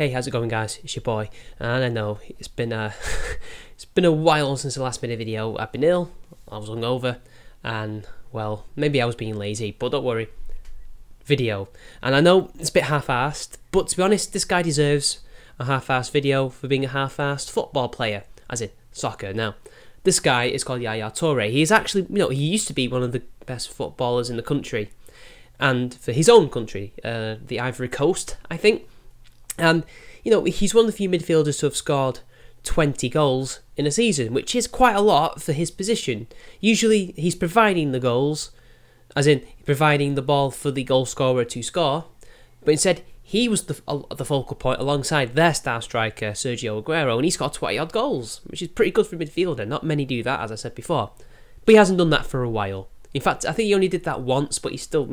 Hey, how's it going, guys? It's your boy, and I know it's been a it's been a while since the last minute video. I've been ill, I was hungover, and well, maybe I was being lazy, but don't worry, video. And I know it's a bit half-assed, but to be honest, this guy deserves a half-assed video for being a half-assed football player, as in soccer. Now, this guy is called Yaya Toure. He is actually, he used to be one of the best footballers in the country, and for his own country, the Ivory Coast, I think. And, he's one of the few midfielders to have scored 20 goals in a season, which is quite a lot for his position. Usually, he's providing the goals, as in providing the ball for the goal scorer to score, but instead, he was the focal point alongside their star striker, Sergio Aguero, and he scored 20-odd goals, which is pretty good for a midfielder. Not many do that, as I said before. But he hasn't done that for a while. In fact, I think he only did that once, but he's still,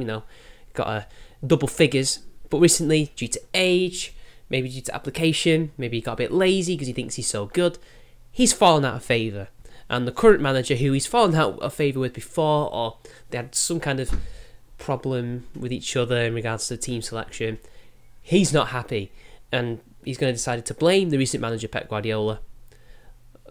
got a double figures. But recently, due to age, maybe due to application, maybe he got a bit lazy because he thinks he's so good, he's fallen out of favour. And the current manager, who he's fallen out of favour with before, or they had some kind of problem with each other in regards to team selection, he's not happy. And he's going to decide to blame the recent manager, Pep Guardiola,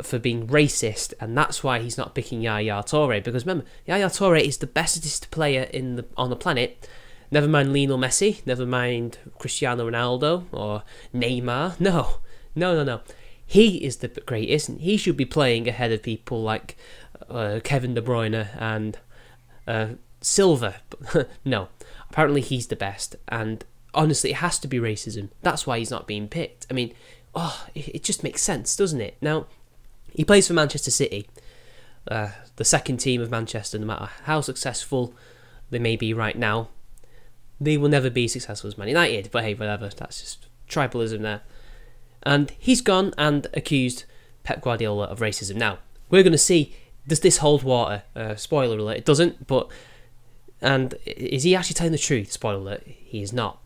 for being racist, and that's why he's not picking Yaya Toure. Because remember, Yaya Toure is the bestest player on the planet. Never mind Lionel Messi, never mind Cristiano Ronaldo or Neymar. No. He is the greatest, and he should be playing ahead of people like Kevin De Bruyne and Silva. No, apparently he's the best, and honestly, it has to be racism. That's why he's not being picked. I mean, it just makes sense, doesn't it? Now, he plays for Manchester City, the second team of Manchester. No matter how successful they may be right now, they will never be successful as Man United, but hey, whatever, that's just tribalism there. And he's gone and accused Pep Guardiola of racism. Now, we're going to see, does this hold water? Spoiler alert, it doesn't, but... And is he actually telling the truth? Spoiler alert, he is not.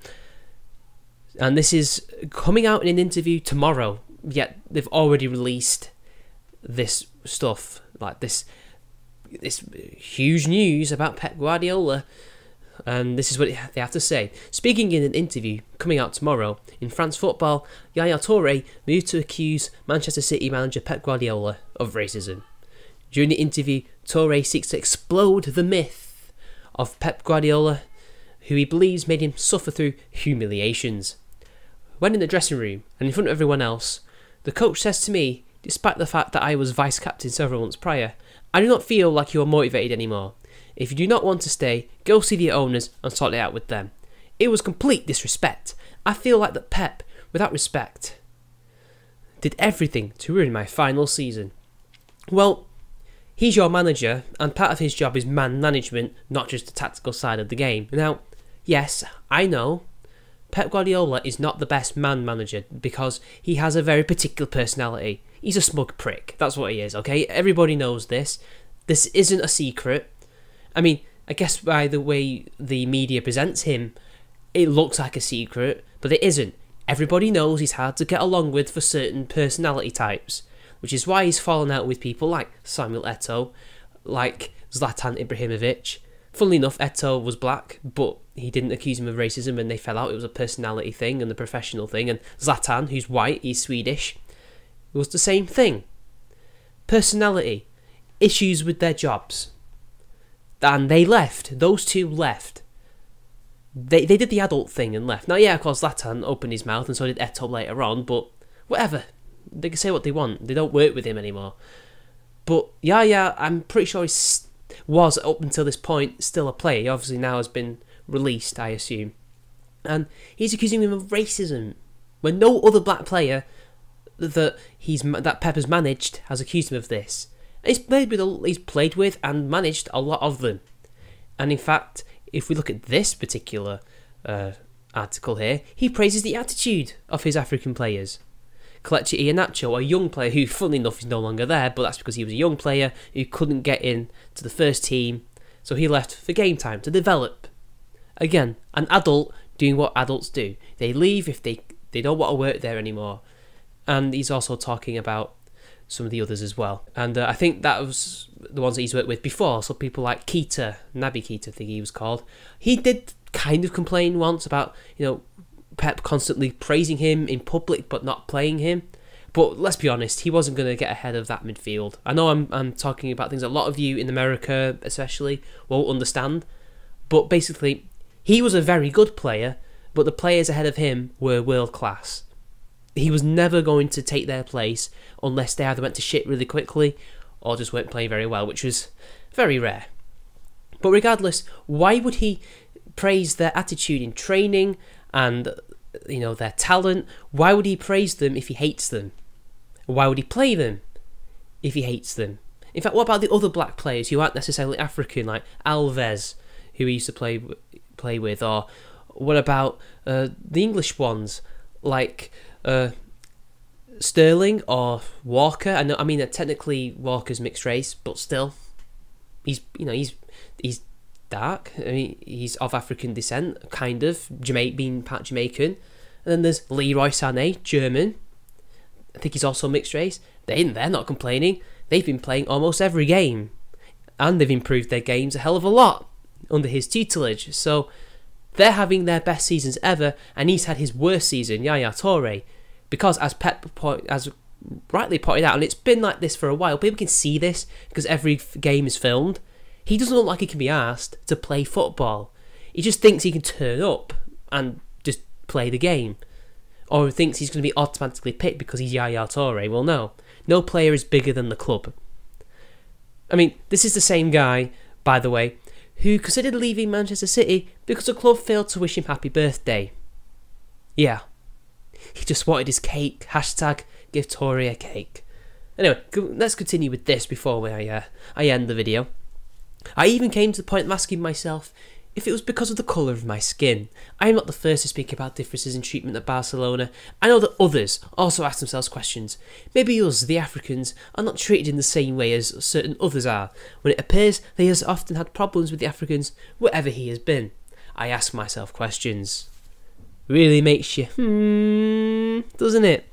And this is coming out in an interview tomorrow, yet they've already released this stuff, like this huge news about Pep Guardiola. And this is what they have to say. Speaking in an interview coming out tomorrow, in France football, Yaya Toure moved to accuse Manchester City manager Pep Guardiola of racism. During the interview, Toure seeks to explode the myth of Pep Guardiola, who he believes made him suffer through humiliations. When in the dressing room and in front of everyone else, the coach says to me, despite the fact that I was vice-captain several months prior, I do not feel like you are motivated anymore. If you do not want to stay, go see the owners and sort it out with them. It was complete disrespect. I feel like that Pep, without respect, did everything to ruin my final season. Well, he's your manager, and part of his job is man management, not just the tactical side of the game. Now, yes, I know, Pep Guardiola is not the best man manager because he has a very particular personality. He's a smug prick. That's what he is, okay? Everybody knows this. This isn't a secret. I mean, I guess by the way the media presents him, it looks like a secret, but it isn't. Everybody knows he's hard to get along with for certain personality types, which is why he's fallen out with people like Samuel Eto'o, like Zlatan Ibrahimovic. Funnily enough, Eto'o was black, but he didn't accuse him of racism and they fell out. It was a personality thing and a professional thing. And Zlatan, who's white, he's Swedish, it was the same thing. Personality, issues with their jobs. And they left. Those two left. They did the adult thing and left. Now, yeah, of course, Zlatan opened his mouth and so did Eto'o later on, but whatever. They can say what they want. They don't work with him anymore. But Yaya, I'm pretty sure he was, up until this point, still a player. He obviously now has been released, I assume. And he's accusing him of racism, when no other black player that Pep has managed has accused him of this. He's played with and managed a lot of them. And in fact, if we look at this particular article here, he praises the attitude of his African players. Kelechi Iheanacho, a young player who, funnily enough, is no longer there, but that's because he was a young player who couldn't get in to the first team, so he left for game time to develop. Again, an adult doing what adults do. They leave if they don't want to work there anymore. And he's also talking about some of the others as well. And I think that was the ones that he's worked with before. So people like Keita, Naby Keita, I think he was called. He did kind of complain once about, Pep constantly praising him in public but not playing him. But let's be honest, he wasn't going to get ahead of that midfield. I know I'm talking about things a lot of you in America especially won't understand, but basically he was a very good player, but the players ahead of him were world class. He was never going to take their place unless they either went to shit really quickly or just weren't playing very well, which was very rare. But regardless, why would he praise their attitude in training and their talent? Why would he praise them if he hates them? Why would he play them if he hates them? In fact, what about the other black players who aren't necessarily African, like Alves, who he used to play with, or what about the English ones like Sterling or Walker? I mean, technically Walker's mixed race, but still, he's dark. I mean, he's of African descent, kind of, being part Jamaican. And then there's Leroy Sané, German. I think he's also mixed race. They're not complaining. They've been playing almost every game, and they've improved their games a hell of a lot under his tutelage. So they're having their best seasons ever, and he's had his worst season, Yaya Toure, because as Pep has rightly pointed out, and it's been like this for a while, people can see this because every game is filmed, he doesn't look like he can be asked to play football. He just thinks he can turn up and just play the game, or thinks he's going to be automatically picked because he's Yaya Toure. Well, no player is bigger than the club. I mean, this is the same guy, by the way, who considered leaving Manchester City because the club failed to wish him happy birthday. Yeah, he just wanted his cake. Hashtag give Toure a cake. Anyway, let's continue with this before I end the video. I even came to the point of asking myself if it was because of the colour of my skin. I am not the first to speak about differences in treatment at Barcelona. I know that others also ask themselves questions. Maybe us, the Africans, are not treated in the same way as certain others are, when it appears that he has often had problems with the Africans wherever he has been. I ask myself questions. Really makes you doesn't it?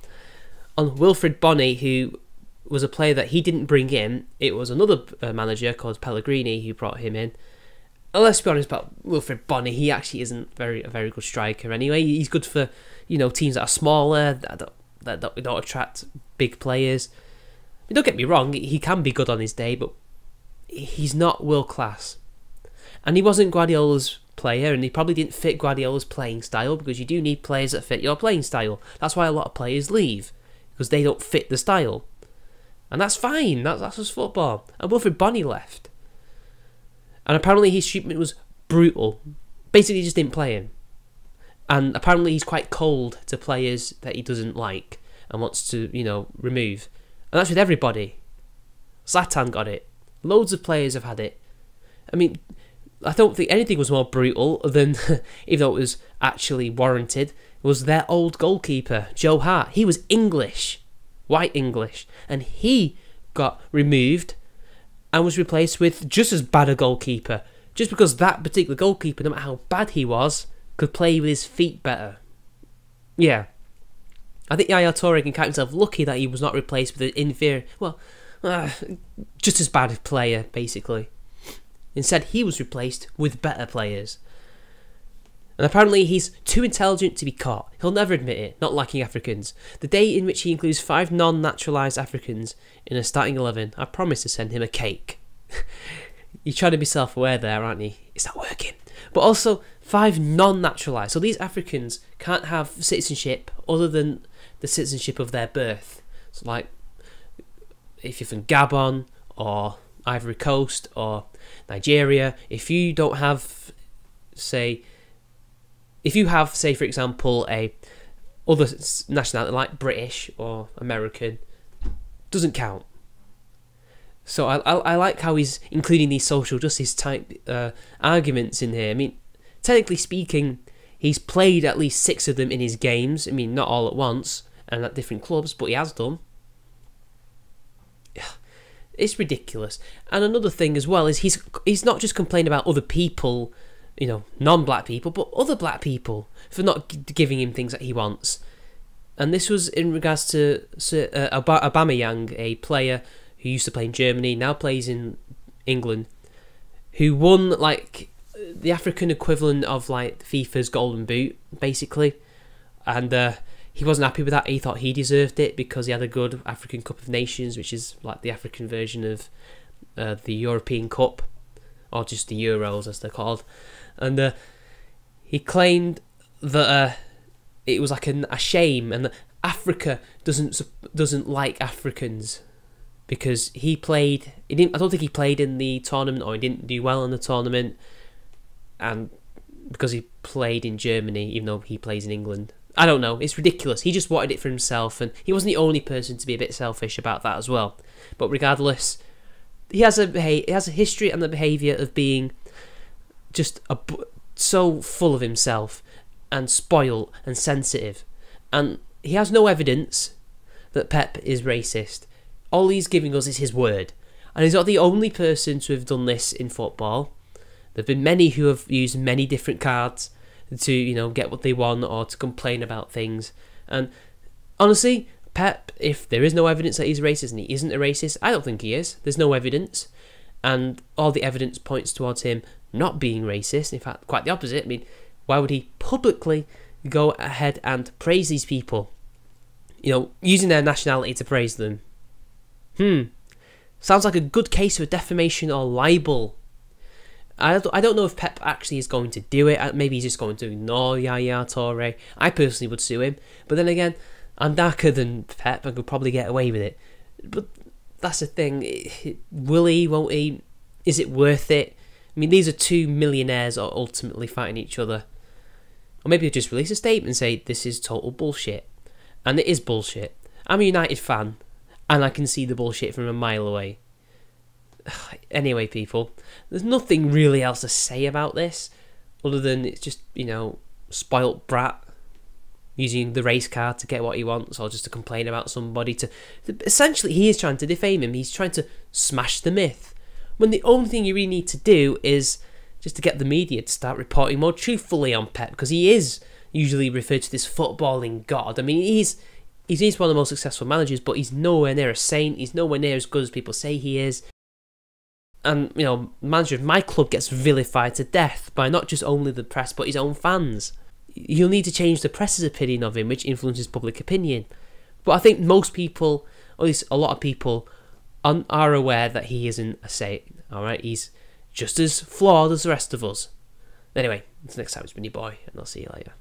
On Wilfried Bony, who was a player that he didn't bring in, it was another manager called Pellegrini who brought him in. And let's be honest about Wilfried Bony, he actually isn't a very good striker anyway. He's good for teams that are smaller, that don't attract big players. I mean, don't get me wrong, he can be good on his day, but he's not world class. And he wasn't Guardiola's player, and he probably didn't fit Guardiola's playing style, because you do need players that fit your playing style. That's why a lot of players leave, because they don't fit the style. And that's fine, that's just football. And Wilfried Bony left. And apparently his treatment was brutal. Basically, he just didn't play him. And apparently he's quite cold to players that he doesn't like and wants to, remove. And that's with everybody. Zlatan got it. Loads of players have had it. I mean, I don't think anything was more brutal than, even though it was actually warranted, was their old goalkeeper, Joe Hart. He was English. White English. And he got removed and was replaced with just as bad a goalkeeper, just because that particular goalkeeper, no matter how bad he was, could play with his feet better. Yeah. I think Yaya Toure can count himself lucky that he was not replaced with an inferior, just as bad a player, basically. Instead, he was replaced with better players. And apparently he's too intelligent to be caught. He'll never admit it, not liking Africans. The day in which he includes 5 non-naturalised Africans in a starting 11, I promise to send him a cake. You're trying to be self-aware there, aren't you? It's not working. But also, 5 non-naturalised. So these Africans can't have citizenship other than the citizenship of their birth. So like, if you're from Gabon, or Ivory Coast, or Nigeria, if you don't have, say, for example, a other nationality like British or American, doesn't count. So I like how he's including these social justice type arguments in here. I mean, technically speaking, he's played at least 6 of them in his games. I mean, not all at once and at different clubs, but he has done. It's ridiculous. And another thing as well is he's not just complaining about other people, non-black people, but other black people for not giving him things that he wants. And this was in regards to Aubameyang, a player who used to play in Germany, now plays in England, who won like the African equivalent of like FIFA's Golden Boot, basically. and he wasn't happy with that. He thought he deserved it because he had a good African Cup of Nations, which is like the African version of the European Cup, or just the Euros as they're called. And he claimed that it was like a shame, and that Africa doesn't like Africans because he played. He didn't. I don't think he played in the tournament, or he didn't do well in the tournament, and because he played in Germany, even though he plays in England. I don't know. It's ridiculous. He just wanted it for himself, and he wasn't the only person to be a bit selfish about that as well. But regardless, he has a history and the behaviour of being just so full of himself and spoiled and sensitive, and he has no evidence that Pep is racist. All he's giving us is his word, and he's not the only person to have done this in football. There have been many who have used many different cards to, you know, get what they want or to complain about things. And honestly, Pep, if there is no evidence that he's racist and he isn't a racist, I don't think he is. There's no evidence, and all the evidence points towards him not being racist. In fact, quite the opposite. I mean, why would he publicly go ahead and praise these people? You know, using their nationality to praise them. Sounds like a good case for defamation or libel. I don't know if Pep actually is going to do it. Maybe he's just going to ignore Yaya Toure. I personally would sue him. But then again, I'm darker than Pep. I could probably get away with it. But that's the thing. Will he? Won't he? Is it worth it? I mean, these are two millionaires are ultimately fighting each other. Or maybe he'll just release a statement and say, this is total bullshit. And it is bullshit. I'm a United fan, and I can see the bullshit from a mile away. Anyway, people, there's nothing really else to say about this other than it's just, you know, spoilt brat using the race card to get what he wants, or just to complain about somebody. Essentially, he is trying to defame him. He's trying to smash the myth, when the only thing you really need to do is just to get the media to start reporting more truthfully on Pep, because he is usually referred to this footballing god. I mean, he's one of the most successful managers, but he's nowhere near a saint. He's nowhere near as good as people say he is. And, you know, manager of my club gets vilified to death by not just only the press, but his own fans. You'll need to change the press's opinion of him, which influences public opinion. But I think most people, or at least a lot of people, are aware that he isn't a saint. Alright, he's just as flawed as the rest of us. Anyway, until next time, it's been your boy, and I'll see you later.